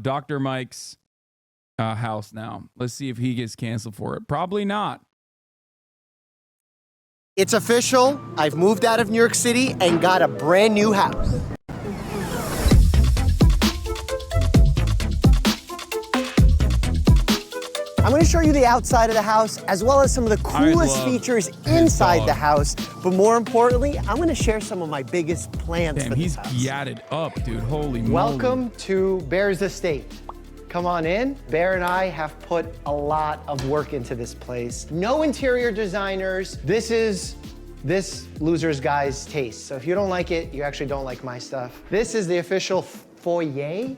Dr. Mike's house now. Let's see if he gets canceled for it. Probably not. It's official. I've moved out of New York City and got a brand new house. I'm going to show you the outside of the house as well as some of the coolest features inside the house. But more importantly, I'm going to share some of my biggest plans for this house. He's yatted up, dude. Holy moly. Welcome to Bear's estate. Come on in. Bear and I have put a lot of work into this place. No interior designers. This is this loser's guy's taste. So if you don't like it, you actually don't like my stuff. This is the official foyer?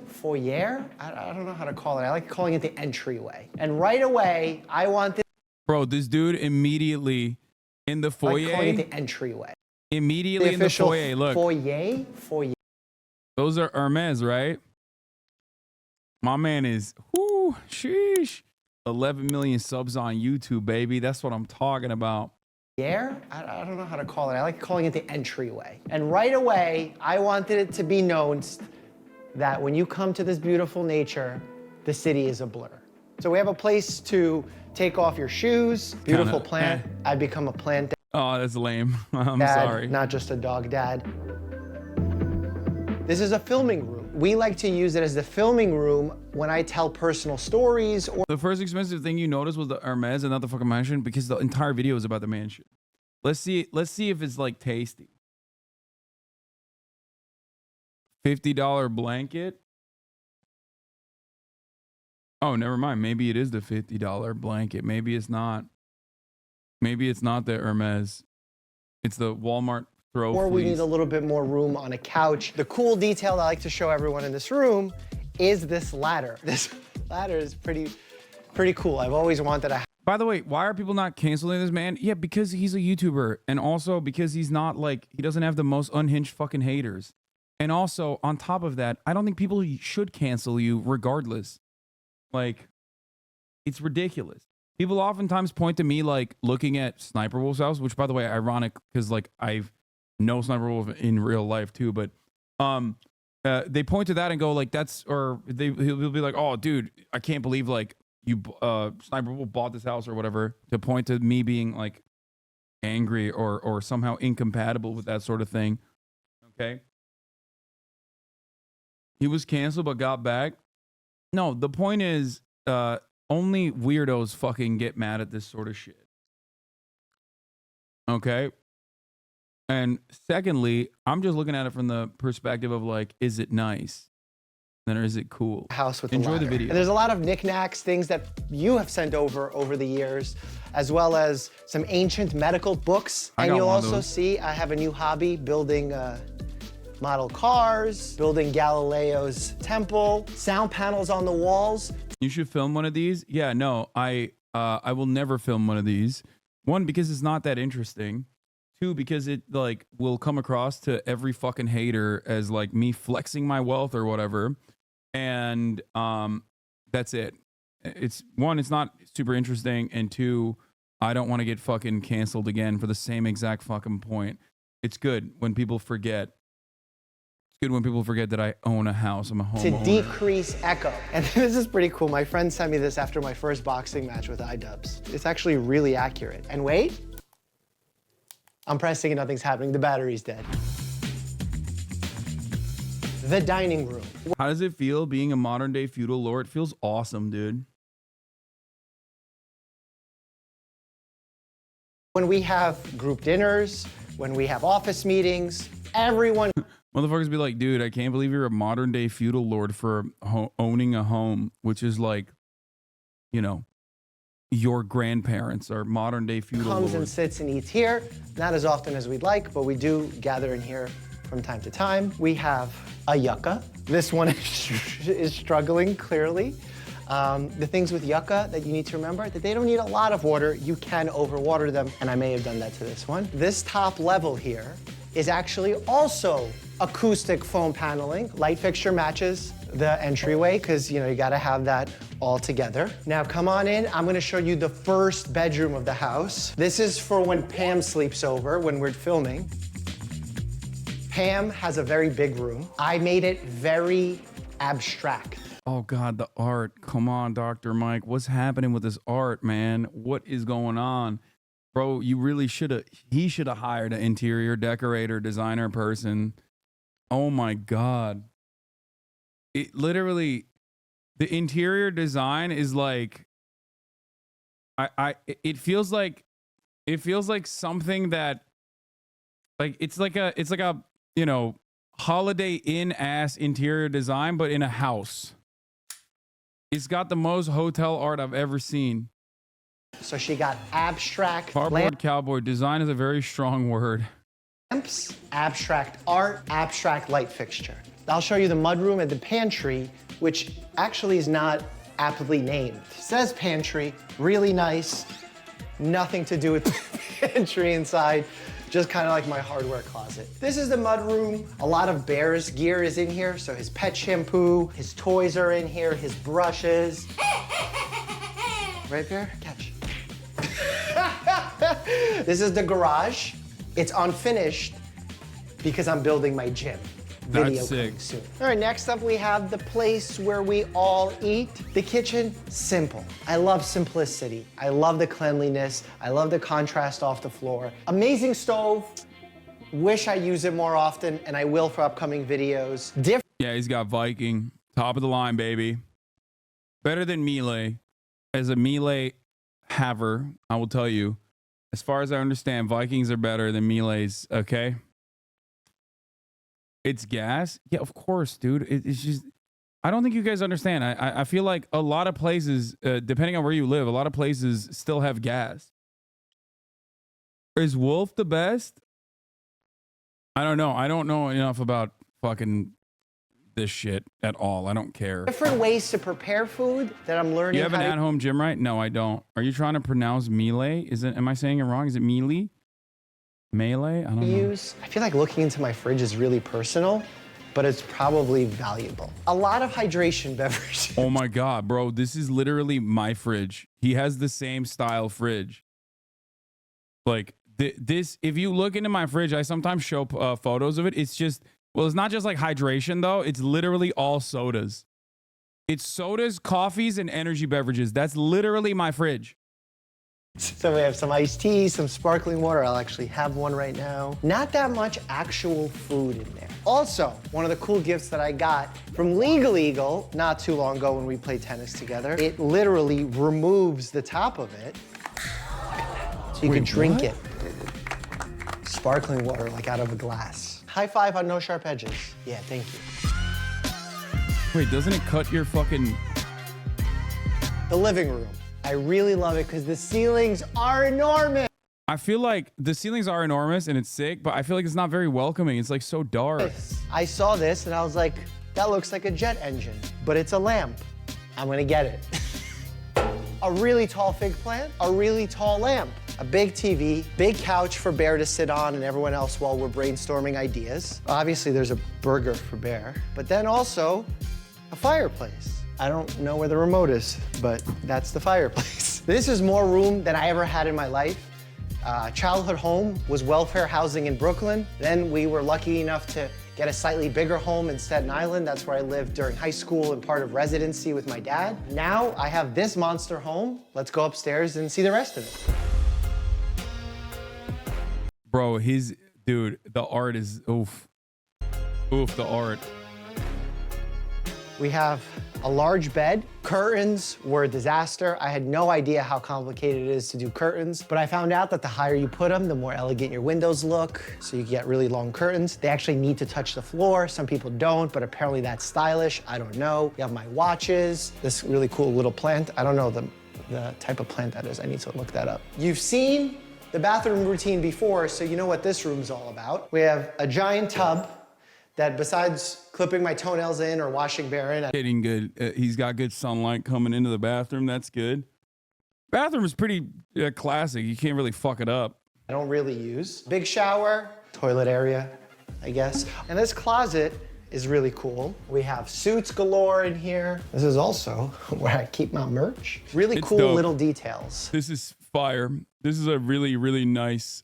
I don't know how to call it. I like calling it the entryway. And right away, I want this. Bro, this dude immediately in the foyer. I like calling it the entryway. Immediately in the foyer, look. Foyer. Those are Hermes, right? My man is, whoo, sheesh. 11 million subs on YouTube, baby. That's what I'm talking about. I don't know how to call it. I like calling it the entryway. And right away, I wanted it to be known that when you come to this beautiful nature, the city is a blur. So we have a place to take off your shoes, beautiful plant. I become a plant dad. Oh, that's lame. I'm dad, sorry. Not just a dog dad. This is a filming room. We like to use it as the filming room when I tell personal stories. Or the first expensive thing you noticed was the Hermes and not the fucking mansion, because the entire video is about the mansion. Let's see if it's like tasty. $50 blanket. Oh, never mind. Maybe it is the $50 blanket. Maybe it's not. Maybe it's not the Hermes. It's the Walmart throw Or we fleece. need a little bit more room on a couch. The cool detail I like to show everyone in this room is this ladder. This ladder is pretty cool. I've always wanted a. By the way, why are people not canceling this man? Yeah, because he's a YouTuber, and also because he's not like, he doesn't have the most unhinged fucking haters. And also, on top of that, I don't think people should cancel you regardless. Like, it's ridiculous. People oftentimes point to me, like, looking at Sniper Wolf's house, which, by the way, ironic, because, like, I've known Sniper Wolf in real life, too. But they point to that and go, like, that's, or he'll be like, oh, dude, I can't believe, like, you, Sniper Wolf bought this house or whatever, to point to me being, like, angry or somehow incompatible with that sort of thing. Okay? He was canceled but got back. No, the point is, only weirdos fucking get mad at this sort of shit. Okay? And secondly, I'm just looking at it from the perspective of, like, is it nice? Then or is it cool? House with Enjoy the video. And there's a lot of knickknacks, things that you have sent over the years, as well as some ancient medical books. And you'll also see I have a new hobby, building model cars, building Galileo's temple, sound panels on the walls. You should film one of these. Yeah, no, I will never film one of these. One, because it's not that interesting. Two, because it like will come across to every fucking hater as like me flexing my wealth or whatever. And that's it. It's one, it's not super interesting, and two, I don't want to get fucking canceled again for the same exact fucking point. It's good when people forget. Good when people forget that I own a house. I'm a homeowner. To decrease echo. And this is pretty cool. My friend sent me this after my first boxing match with iDubbbz. It's actually really accurate. And wait, I'm pressing and nothing's happening. The battery's dead. The dining room. How does it feel being a modern day feudal lord? It feels awesome, dude. When we have group dinners, when we have office meetings, everyone. Motherfuckers be like, dude, I can't believe you're a modern day feudal lord for owning a home, which is like, you know, your grandparents are modern day feudal lords. Comes and sits and eats here. Not as often as we'd like, but we do gather in here from time to time. We have a yucca. This one is struggling, clearly. The things with yucca that you need to remember, that they don't need a lot of water. You can overwater them, and I may have done that to this one. This top level here is actually also acoustic foam paneling. Light fixture matches the entryway, because you know you gotta have that all together. Now come on in, I'm gonna show you the first bedroom of the house. This is for when Pam sleeps over, when we're filming. Pam has a very big room. I made it very abstract. Oh God, the art. Come on, Dr. Mike. What's happening with this art, man? What is going on? Bro, you really he should have hired an interior decorator, designer person. Oh my God. It literally, the interior design is like, it feels like something that, like, it's like a, you know, Holiday Inn ass interior design, but in a house. It's got the most hotel art I've ever seen. So she got abstract Cardboard cowboy. Design is a very strong word. lamps, abstract art, abstract light fixture. I'll show you the mudroom and the pantry, which actually is not aptly named. It says pantry, really nice. Nothing to do with the pantry inside. Just kind of like my hardware closet. This is the mudroom. A lot of Bear's gear is in here. So his pet shampoo, his toys are in here, his brushes. Right, Bear? Catch. This is the garage. It's unfinished because I'm building my gym. Video That's coming sick. soon. All right, next up we have the place where we all eat. The kitchen, simple. I love simplicity. I love the cleanliness. I love the contrast off the floor. Amazing stove. Wish I use it more often, and I will for upcoming videos. Yeah, he's got Viking. Top of the line, baby. Better than Miele. As a Miele haver, I will tell you, as far as I understand, Vikings are better than Miele's, okay? It's gas? Yeah, of course, dude. It's just, I don't think you guys understand. I feel like a lot of places, depending on where you live, a lot of places still have gas. Is Wolf the best? I don't know. I don't know enough about fucking this shit at all. I don't care. Different ways to prepare food that I'm learning. You have an at-home gym, right? No, I don't. Are you trying to pronounce Miele? Am I saying it wrong? Is it Mealy? Melee? I don't know. I feel like looking into my fridge is really personal, but it's probably valuable. A lot of hydration beverages. Oh my God, bro. This is literally my fridge. He has the same style fridge. Like this, if you look into my fridge, I sometimes show photos of it. It's just, well, it's not just like hydration though. It's literally all sodas. It's sodas, coffees, and energy beverages. That's literally my fridge. So we have some iced tea, some sparkling water. I'll actually have one right now. Not that much actual food in there. Also, one of the cool gifts that I got from Legal Eagle not too long ago when we played tennis together, it literally removes the top of it so you can drink it. Sparkling water, like out of a glass. High five on no sharp edges. Yeah, thank you. Wait, doesn't it cut your fucking... The living room. I really love it because the ceilings are enormous. I feel like the ceilings are enormous and it's sick, but I feel like it's not very welcoming. It's like so dark. I saw this and I was like, that looks like a jet engine, but it's a lamp. I'm gonna get it. A really tall fig plant, a really tall lamp, a big TV, big couch for Bear to sit on and everyone else while we're brainstorming ideas. Obviously there's a burger for Bear, but then also a fireplace. I don't know where the remote is, but that's the fireplace. This is more room than I ever had in my life. Childhood home was welfare housing in Brooklyn. Then we were lucky enough to get a slightly bigger home in Staten Island. That's where I lived during high school and part of residency with my dad. Now I have this monster home. Let's go upstairs and see the rest of it. Bro, dude, the art is, oof. Oof, the art. We have a large bed. Curtains were a disaster. I had no idea how complicated it is to do curtains, but I found out that the higher you put them, the more elegant your windows look, so you get really long curtains. They actually need to touch the floor. Some people don't, but apparently that's stylish. I don't know. You have my watches, this really cool little plant. I don't know the type of plant that is. I need to look that up. You've seen the bathroom routine before, so you know what this room's all about. We have a giant tub that besides clipping my toenails in or washing Bear in. Getting good. He's got good sunlight coming into the bathroom. That's good. Bathroom is pretty classic. You can't really fuck it up. I don't really use. Big shower, toilet area, I guess. And this closet is really cool. We have suits galore in here. This is also where I keep my merch. Really It's cool dope. little details. This is fire. This is a really, really nice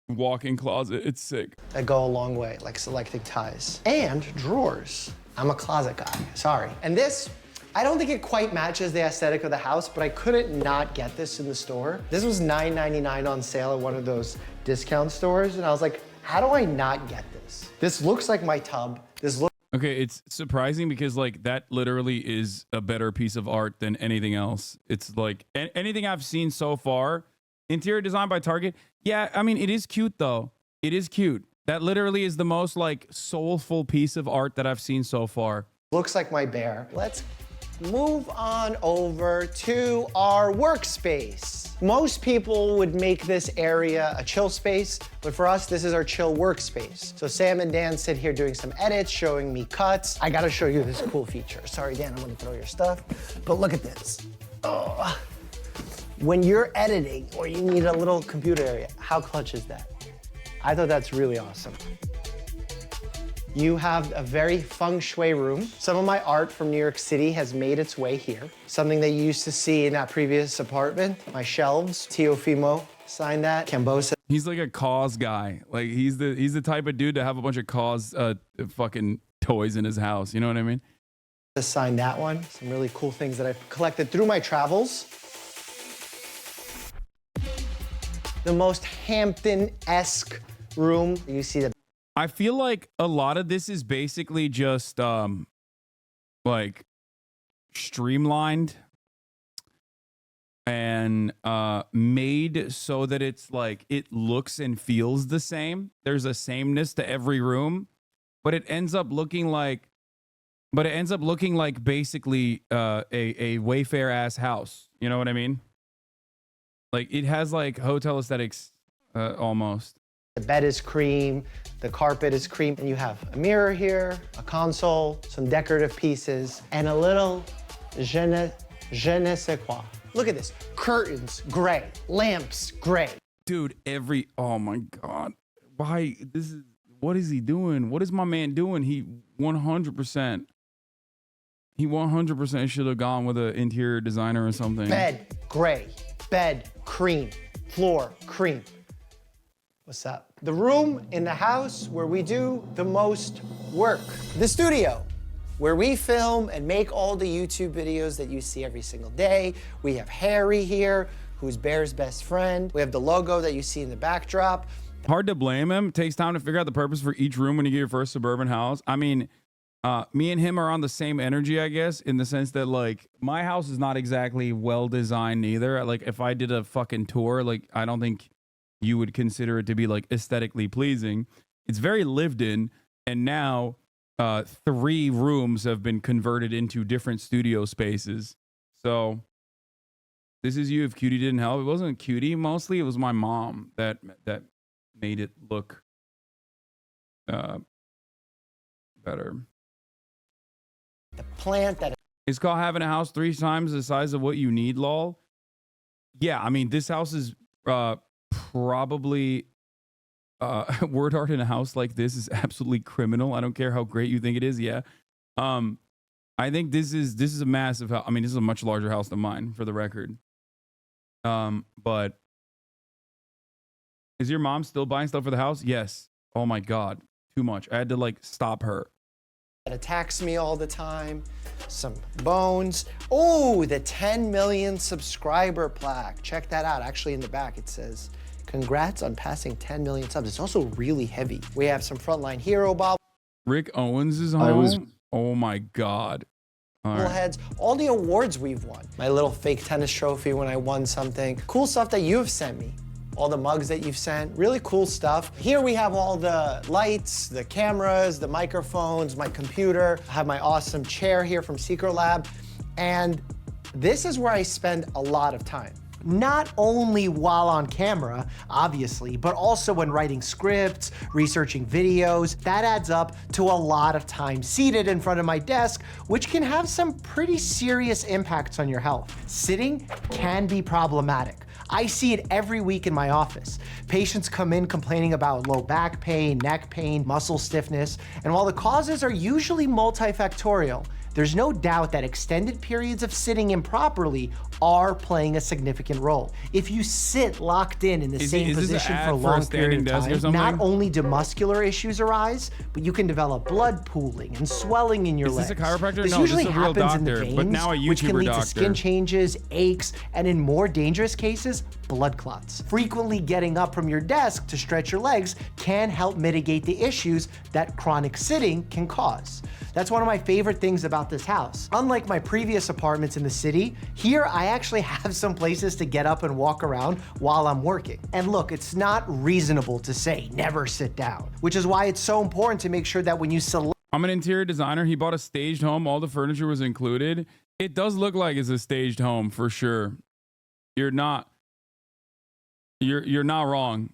walk-in closet. It's sick. That go a long way, like selecting ties. And drawers. I'm a closet guy, sorry. And this, I don't think it quite matches the aesthetic of the house, but I couldn't not get this in the store. This was $9.99 on sale at one of those discount stores, and I was like, how do I not get this? This looks like my tub. This looks Okay, it's surprising because like that literally is a better piece of art than anything else. It's like anything I've seen so far. Interior design by Target. Yeah, I mean, it is cute though. It is cute. That literally is the most like soulful piece of art that I've seen so far. looks like my bear. Let's move on over to our workspace. Most people would make this area a chill space, but for us, this is our chill workspace. So Sam and Dan sit here doing some edits, showing me cuts. I gotta show you this cool feature. Sorry, Dan, I'm gonna throw your stuff, but look at this. Oh. When you're editing or you need a little computer area, how clutch is that? I thought that's really awesome. You have a very feng shui room. Some of my art from New York City has made its way here. Something that you used to see in that previous apartment. My shelves, Teofimo signed that, Cambosa. He's like a cause guy. Like he's the type of dude to have a bunch of cause fucking toys in his house. You know what I mean? Signed that one. Some really cool things that I've collected through my travels. The most Hampton-esque room. You see the I feel like a lot of this is basically just like streamlined and made so that it's like it looks and feels the same. There's a sameness to every room, but it ends up looking like basically a Wayfair ass house. You know what I mean? Like it has like hotel aesthetics almost. The bed is cream, the carpet is cream, and you have a mirror here, a console, some decorative pieces, and a little je ne sais quoi. Look at this, curtains, gray, lamps, gray. Dude, oh my God. What is he doing? What is my man doing? He 100% should have gone with an interior designer or something. Bed, gray, bed, cream, floor, cream. What's up? The room in the house where we do the most work. The studio, where we film and make all the YouTube videos that you see every single day. We have Harry here, who's Bear's best friend. We have the logo that you see in the backdrop. Hard to blame him. It takes time to figure out the purpose for each room when you get your first suburban house. I mean, me and him are on the same energy, I guess, in the sense that like my house is not exactly well designed either. Like if I did a fucking tour, like I don't think you would consider it to be like aesthetically pleasing. It's very lived in, and now 3 rooms have been converted into different studio spaces. So this is you if Cutie didn't help. It wasn't Cutie, mostly it was my mom that made it look better. The plant that It's called having a house 3 times the size of what you need, lol. Yeah, I mean this house is probably word art in a house like this is absolutely criminal. I don't care how great you think it is. Yeah. I think this is a massive house. I mean, this is a much larger house than mine, for the record. But is your mom still buying stuff for the house? Yes. Oh my God. Too much. I had to like stop her. attacks me all the time. Some bones. Oh, the 10 million subscriber plaque. Check that out. Actually, in the back, it says, congrats on passing 10 million subs. It's also really heavy. We have some Frontline Hero bobbleheads. Rick Owens is home. Oh my God. All right. All the awards we've won. My little fake tennis trophy when I won something. Cool stuff that you've sent me. All the mugs that you've sent, really cool stuff. Here we have all the lights, the cameras, the microphones, my computer. I have my awesome chair here from Secret Lab. And this is where I spend a lot of time. Not only while on camera, obviously, but also when writing scripts, researching videos. That adds up to a lot of time seated in front of my desk, which can have some pretty serious impacts on your health. Sitting can be problematic. I see it every week in my office. Patients come in complaining about low back pain, neck pain, muscle stiffness, and while the causes are usually multifactorial, there's no doubt that extended periods of sitting improperly are playing a significant role. If you sit locked in the same position for a long period of time, not only do muscular issues arise, but you can develop blood pooling and swelling in your legs. Is this a chiropractor? This No, usually this is a real happens in the doctor, veins, but now a which can YouTuber lead to doctor. skin changes, aches, and in more dangerous cases, blood clots. Frequently getting up from your desk to stretch your legs can help mitigate the issues that chronic sitting can cause. That's one of my favorite things about this house. Unlike my previous apartments in the city, here I actually have some places to get up and walk around while I'm working. And look, it's not reasonable to say never sit down, which is why it's so important to make sure that when you select. I'm an interior designer. He bought a staged home. All the furniture was included. It does look like it's a staged home for sure. You're not wrong.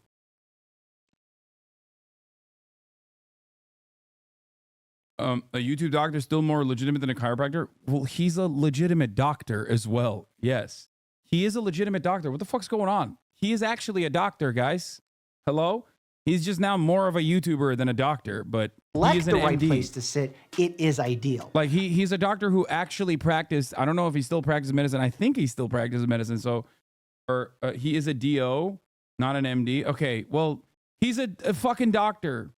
A YouTube doctor is still more legitimate than a chiropractor? Well, he's a legitimate doctor as well. Yes. He is a legitimate doctor. What the fuck's going on? He is actually a doctor, guys. Hello? He's just now more of a YouTuber than a doctor, but he is an the right MD. place to sit, it is ideal. Like he's a doctor who actually practiced. I don't know if he still practices medicine. I think he still practices medicine. So, he is a DO, not an MD. Okay, well, he's a fucking doctor.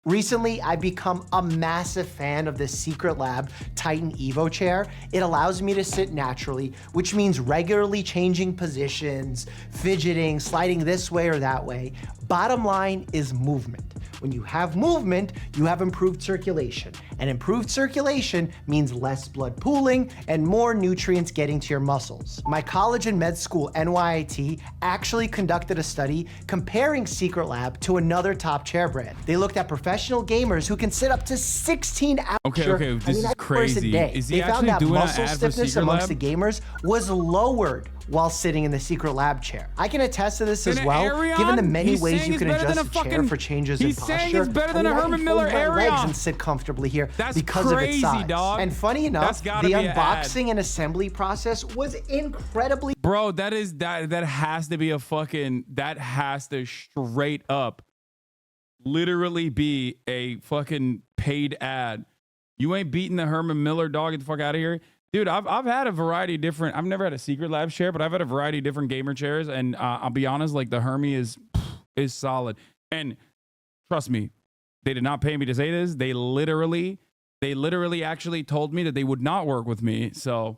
Recently, I've become a massive fan of the Secret Lab Titan Evo chair. It allows me to sit naturally, which means regularly changing positions, fidgeting, sliding this way or that way. Bottom line is movement. When you have movement, you have improved circulation. And improved circulation means less blood pooling and more nutrients getting to your muscles. My college and med school, NYIT, actually conducted a study comparing Secret Lab to another top chair brand. They looked at professional gamers who can sit up to 16 hours. Okay, this is crazy. A day. Is he they found actually that doing an muscle ad for stiffness Secret amongst Lab? the gamers was lowered while sitting in the Secret Lab chair. I can attest to this as well, given the many ways you can adjust the chair for changes in posture. He's saying it's better than a Herman Miller my legs Arion. and sit comfortably here That's because of its crazy, size. dog. And funny enough, the gotta be an ad. unboxing and assembly process was incredibly. Bro, that has to be a fucking, that has to straight up literally be a fucking paid ad. You ain't beating the Herman Miller, dog. Get the fuck out of here. Dude, I've had a variety of different, I've never had a Secret Lab chair, but I've had a variety of different gamer chairs. And I'll be honest, like the Hermie is solid. And trust me, they did not pay me to say this. They literally actually told me that they would not work with me. So,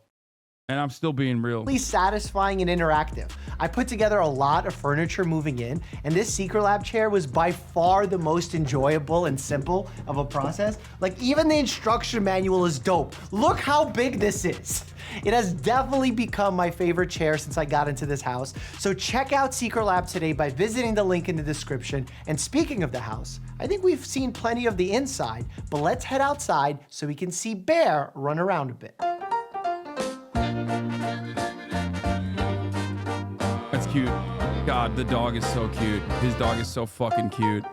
and I'm still being real. Satisfying and interactive. I put together a lot of furniture moving in, and this Secret Lab chair was by far the most enjoyable and simple of a process. Like even the instruction manual is dope. Look how big this is. It has definitely become my favorite chair since I got into this house. So check out Secret Lab today by visiting the link in the description. And speaking of the house, I think we've seen plenty of the inside, but let's head outside so we can see Bear run around a bit. That's cute. God, the dog is so cute. His dog is so fucking cute.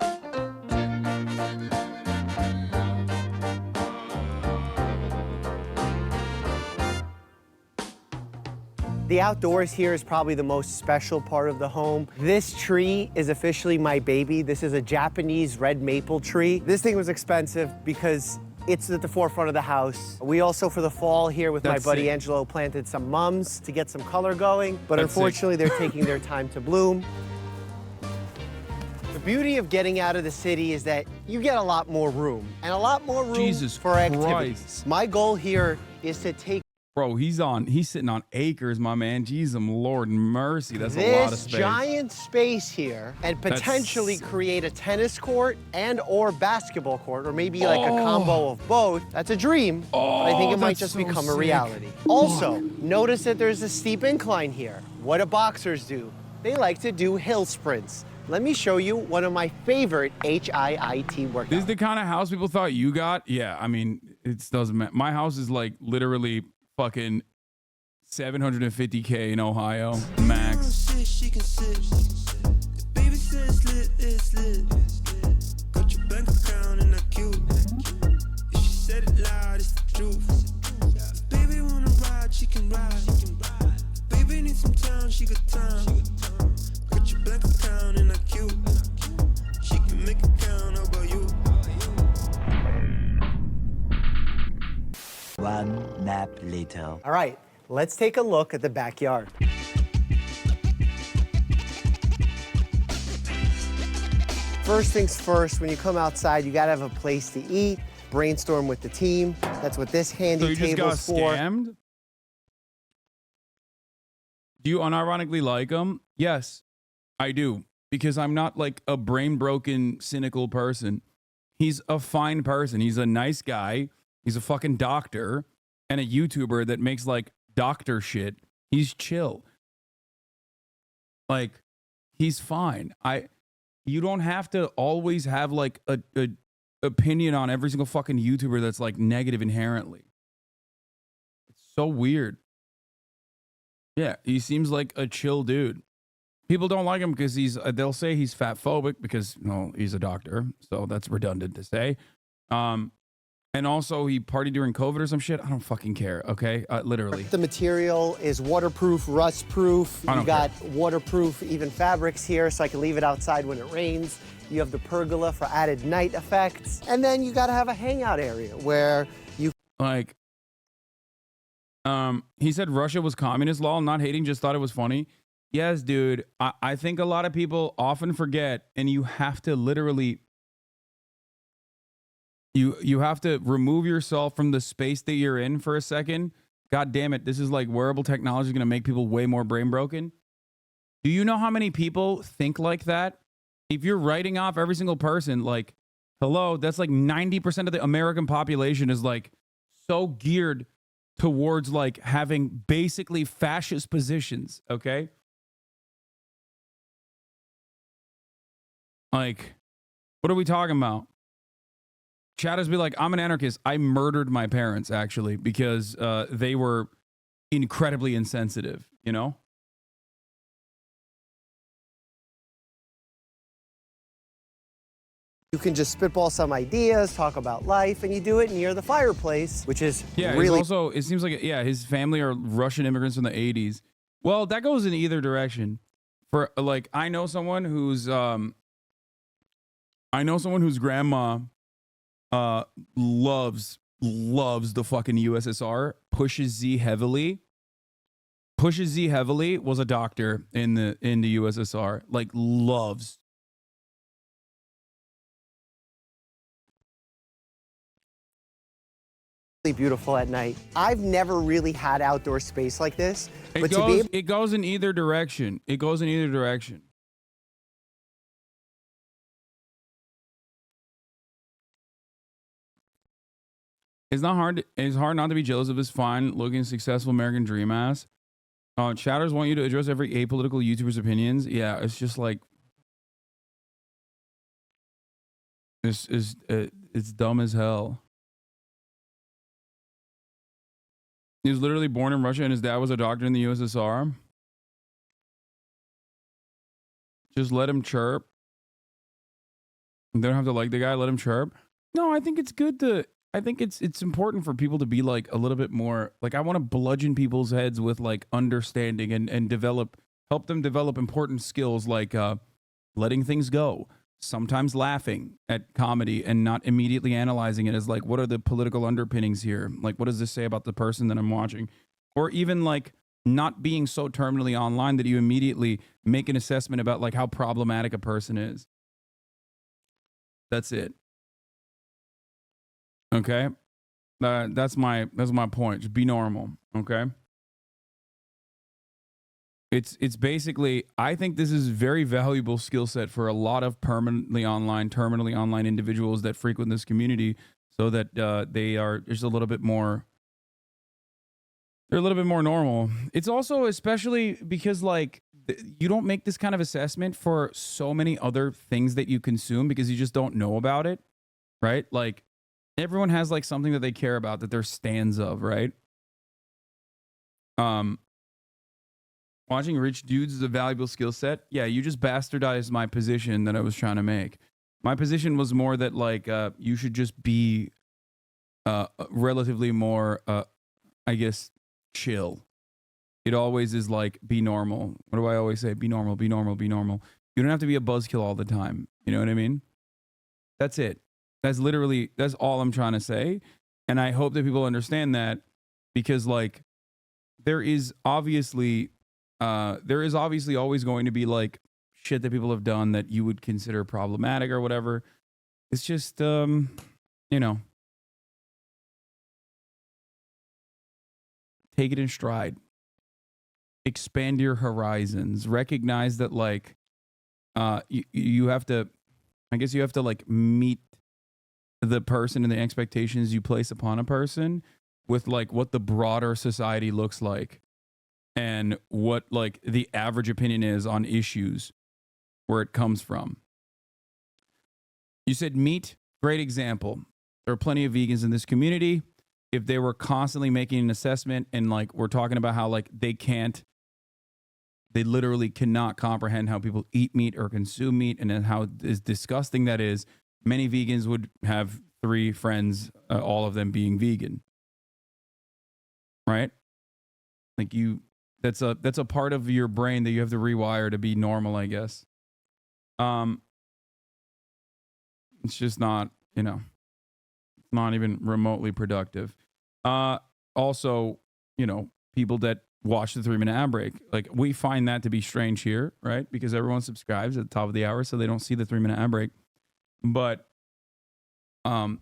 The outdoors here is probably the most special part of the home. This tree is officially my baby. This is a Japanese red maple tree. This thing was expensive because it's at the forefront of the house. We also, for the fall here with my buddy Angelo, planted some mums to get some color going, but unfortunately they're taking their time to bloom. The beauty of getting out of the city is that you get a lot more room, and a lot more room for activities. My goal here is to take. Bro, he's sitting on acres, my man. Jesus, Lord mercy, that's a lot of space. This giant space here, and potentially create a tennis court and or basketball court, or maybe like a combo of both. That's a dream, but I think it might just become a reality. Also, notice that there's a steep incline here. What do boxers do? They like to do hill sprints. Let me show you one of my favorite HIIT workouts. This is the kind of house people thought you got? Yeah, I mean, it doesn't matter. My house is like literally fucking $750K in Ohio, max. She can sit. Baby says lit, it's lit. Got your bank account and that cute. If she said it loud, it's the truth. Baby wanna ride, she can ride. Baby needs some time, she got time. Got your bank account and that cute. She can make it count, how about you? One nap later. All right, let's take a look at the backyard. First things first, when you come outside, you gotta have a place to eat, brainstorm with the team. That's what this handy So you just got table's for. scammed? Do you unironically like him? Yes, I do. Because I'm not like a brain broken, cynical person. He's a fine person. He's a nice guy. He's a fucking doctor and a YouTuber that makes like doctor shit. He's chill. Like, he's fine. You don't have to always have like a opinion on every single fucking YouTuber that's like negative inherently. It's so weird. Yeah, he seems like a chill dude. People don't like him because they'll say he's fat phobic because, no, he's a doctor. So that's redundant to say. And also he partied during COVID or some shit. I don't fucking care. Okay. Literally. The material is waterproof, rust proof. You got waterproof even fabrics here so I can leave it outside when it rains. You have the pergola for added night effects. And then you got to have a hangout area where you like, he said Russia was communist law, not hating, just thought it was funny. Yes, dude. I think a lot of people often forget, and you have to literally, you have to remove yourself from the space that you're in for a second. God damn it. This is like wearable technology is going to make people way more brain broken. Do you know how many people think like that? If you're writing off every single person, like, hello, that's like 90% of the American population is like so geared towards like having basically fascist positions, okay? Like, what are we talking about? Chatters be like, I'm an anarchist. I murdered my parents, actually, because they were incredibly insensitive, you know? You can just spitball some ideas, talk about life, and you do it near the fireplace, which is yeah, really... also, it seems like, yeah, his family are Russian immigrants from the 80s. Well, that goes in either direction. For, like, I know someone whose grandma loves the fucking USSR, pushes Z heavily. Pushes Z heavily was a doctor in the USSR, like loves. Beautiful at night. I've never really had outdoor space like this, but It goes in either direction. It goes in either direction. It's hard not to be jealous of his fine-looking, successful American dream ass. Chatters want you to address every apolitical YouTuber's opinions. Yeah, it's just like it's dumb as hell. He was literally born in Russia and his dad was a doctor in the USSR. Just let him chirp. They don't have to like the guy, let him chirp. No, I think it's good to, I think it's important for people to be like a little bit more, like I want to bludgeon people's heads with like understanding and help them develop important skills like letting things go. Sometimes laughing at comedy and not immediately analyzing it as like, what are the political underpinnings here? Like, what does this say about the person that I'm watching? Or even like not being so terminally online that you immediately make an assessment about like how problematic a person is. That's it. Okay. That's my point. Just be normal. Okay. It's basically, I think this is very valuable skill set for a lot of terminally online individuals that frequent this community, so that they are just a little bit more, they're a little bit more normal. It's also especially because like you don't make this kind of assessment for so many other things that you consume because you just don't know about it, right? Like everyone has like something that they care about that they're stands of, right? Watching rich dudes is a valuable skill set. Yeah, you just bastardized my position that I was trying to make. My position was more that like you should just be relatively more, I guess, chill. It always is like, be normal. What do I always say? Be normal, be normal, be normal. You don't have to be a buzzkill all the time. You know what I mean? That's it. That's literally, that's all I'm trying to say. And I hope that people understand that, because like there is obviously always going to be like shit that people have done that you would consider problematic or whatever. It's just you know, take it in stride. Expand your horizons. Recognize that like you have to, I guess you have to like meet the person and the expectations you place upon a person with like what the broader society looks like and what like the average opinion is on issues, where it comes from. You said meat, great example. There are plenty of vegans in this community. If they were constantly making an assessment and like we're talking about how like they literally cannot comprehend how people eat meat or consume meat and then how disgusting that is, many vegans would have 3 friends, all of them being vegan. Right? Like that's a part of your brain that you have to rewire to be normal, I guess. It's just not, you know, not even remotely productive. Also, you know, people that watch the 3-minute ad break, like we find that to be strange here, right? Because everyone subscribes at the top of the hour, so they don't see the 3-minute ad break. But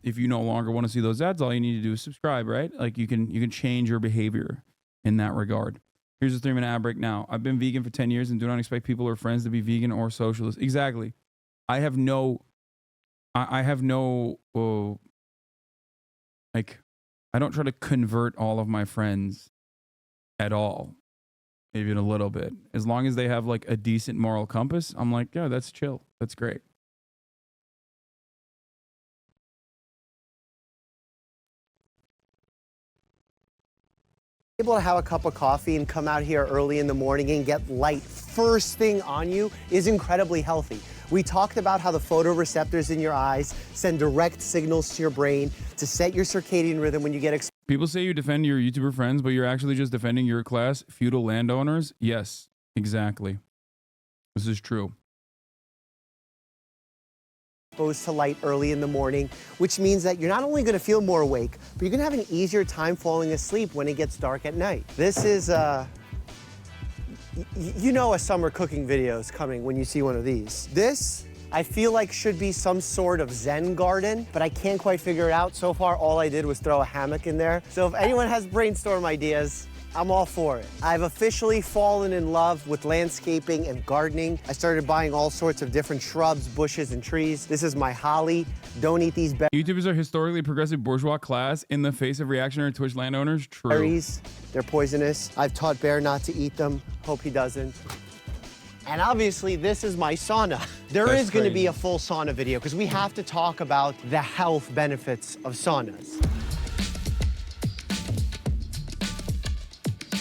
if you no longer want to see those ads, all you need to do is subscribe, right? Like you can change your behavior in that regard. Here's a 3-minute ad break now. I've been vegan for 10 years and do not expect people or friends to be vegan or socialist. Exactly. I have no, like, I don't try to convert all of my friends at all, even a little bit. As long as they have like a decent moral compass, I'm like, yeah, that's chill. That's great. Able to have a cup of coffee and come out here early in the morning and get light first thing on you is incredibly healthy. We talked about how the photoreceptors in your eyes send direct signals to your brain to set your circadian rhythm when you get People say you defend your YouTuber friends, but you're actually just defending your class, feudal landowners. Yes, exactly. This is true. exposed to light early in the morning, which means that you're not only going to feel more awake, but you're going to have an easier time falling asleep when it gets dark at night. This is, you know, a summer cooking video is coming when you see one of these. This, I feel like should be some sort of Zen garden, but I can't quite figure it out. So far, all I did was throw a hammock in there. So if anyone has brainstorm ideas, I'm all for it. I've officially fallen in love with landscaping and gardening. I started buying all sorts of different shrubs, bushes, and trees. This is my holly. Don't eat these YouTubers are historically progressive bourgeois class in the face of reactionary Twitch landowners. True. berries. They're poisonous. I've taught Bear not to eat them. Hope he doesn't. And obviously, this is my sauna. There is going to be a full sauna video because we have to talk about the health benefits of saunas.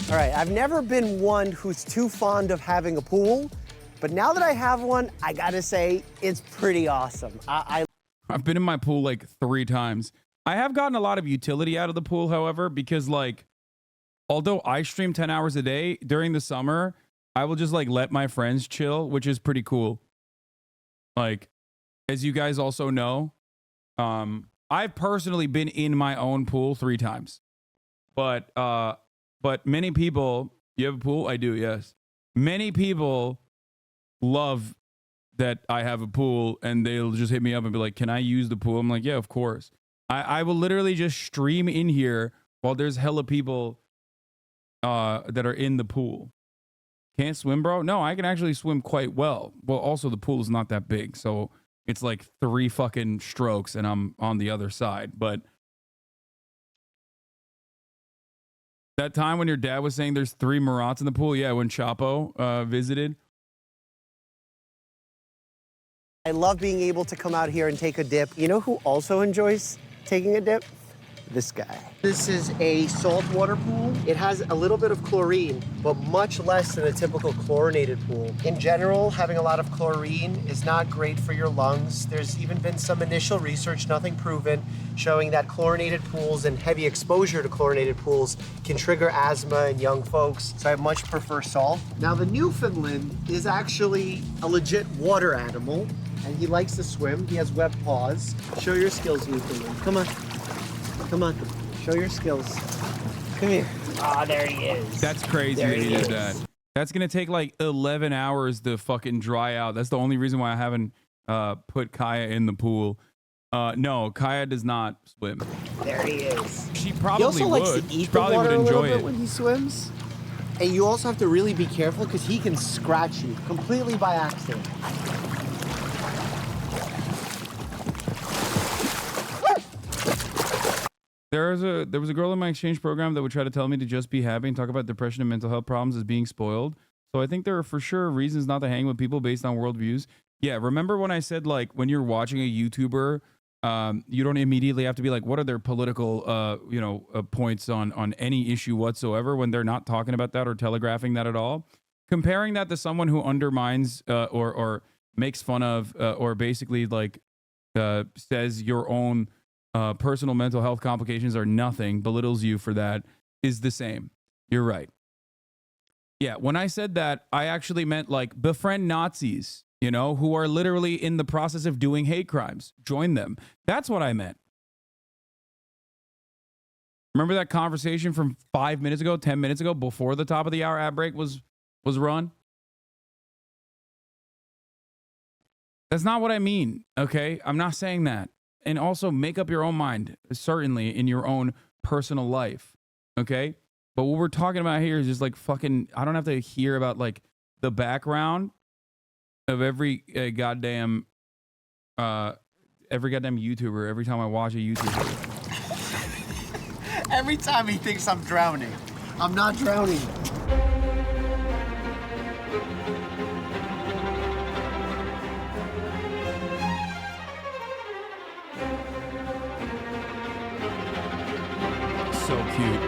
All right, I've never been one who's too fond of having a pool, but now that I have one, I gotta say, it's pretty awesome. I've been in my pool like 3 times. I have gotten a lot of utility out of the pool, however, because like, although I stream 10 hours a day during the summer, I will just like let my friends chill, which is pretty cool. Like, as you guys also know, I've personally been in my own pool 3 times, but many people, you have a pool? I do, yes. Many people love that I have a pool and they'll just hit me up and be like, can I use the pool? I'm like, yeah, of course. I will literally just stream in here while there's hella people that are in the pool. Can't swim, bro? No, I can actually swim quite well. Well, also the pool is not that big, so it's like 3 fucking strokes and I'm on the other side, but that time when your dad was saying there's 3 Marats in the pool, yeah, when Chapo visited. I love being able to come out here and take a dip. You know who also enjoys taking a dip? This guy. This is a saltwater pool. It has a little bit of chlorine, but much less than a typical chlorinated pool. In general, having a lot of chlorine is not great for your lungs. There's even been some initial research, nothing proven, showing that chlorinated pools and heavy exposure to chlorinated pools can trigger asthma in young folks. So I much prefer salt. Now the Newfoundland is actually a legit water animal, and he likes to swim. He has webbed paws. Show your skills, Newfoundland. Come on. Come on. Show your skills. Come here. Ah, there he is. That's crazy There that he he did is. that. That's gonna take like 11 hours to fucking dry out. That's the only reason why I haven't put Kaya in the pool. No, Kaya does not swim. There he is. She He probably also would. likes to She eat the probably water would a little enjoy bit it. when he swims. And you also have to really be careful because he can scratch you completely by accident. There was a girl in my exchange program that would try to tell me to just be happy and talk about depression and mental health problems as being spoiled. So I think there are for sure reasons not to hang with people based on worldviews. Yeah, remember when I said like when you're watching a YouTuber, you don't immediately have to be like, what are their political, points on any issue whatsoever when they're not talking about that or telegraphing that at all. Comparing that to someone who undermines or makes fun of or basically like says your own personal mental health complications are nothing, belittles you for that, is the same. You're right. Yeah, when I said that, I actually meant like befriend Nazis, who are literally in the process of doing hate crimes. Join them. That's what I meant. Remember that conversation from 5 minutes ago, 10 minutes ago, before the top of the hour ad break was run? That's not what I mean, okay? I'm not saying that. And also make up your own mind, certainly in your own personal life, okay? But what we're talking about here is just like fucking, I don't have to hear about like the background of every goddamn YouTuber every time I watch a YouTuber. Every time he thinks I'm drowning. I'm not drowning. So cute.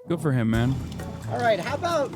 Good for him, man. All right, how about